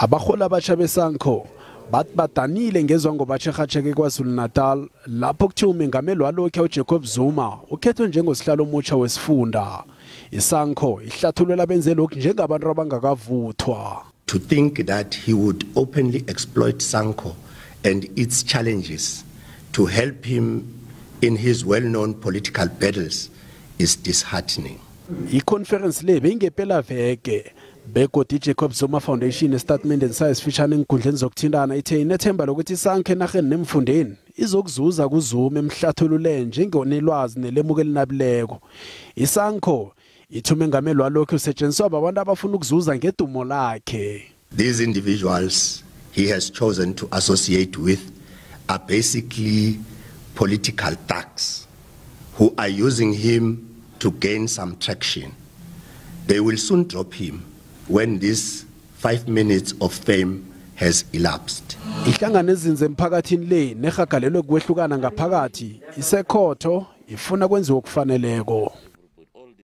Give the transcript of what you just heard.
Abahola abatsha beSANCO bathi badanile ngezwangobatjho erhatsheke KwaZulu-Natal lapho kuthiwa uMengameli walokhuya uJacob Zuma ukhethwe njengosihlalo omutjha wesifunda. I-SANCO ihlathululela benze lokhu njengabantu abangakavuthwa. To think that he would openly exploit SANCO and its challenges to help him in his well-known political battles is disheartening. Ikhomferensi le yangepelaveke begodi iJacob Zuma Foundation statement esifishane enkundleni zokuthintana ithe inethemba lokuthi iSANCO enarheni nemfundeni izokuzuza kuZuma emhlathulule njengonelwazi nelemuko elinabileko. iSANCO ithi uMengameli walokhu usetshenziswa abantu abafuna ukuzuza ngedumo lakhe. These individuals he has chosen to associate with are basically political thugs who are using him to gain some traction. They will soon drop him when this 5 minutes of fame has elapsed. Ihlangano ezinze emphakathini le nehagalelwe kwehlukana ngaphakathi isekhotho ifuna kwenziwa okufaneleko.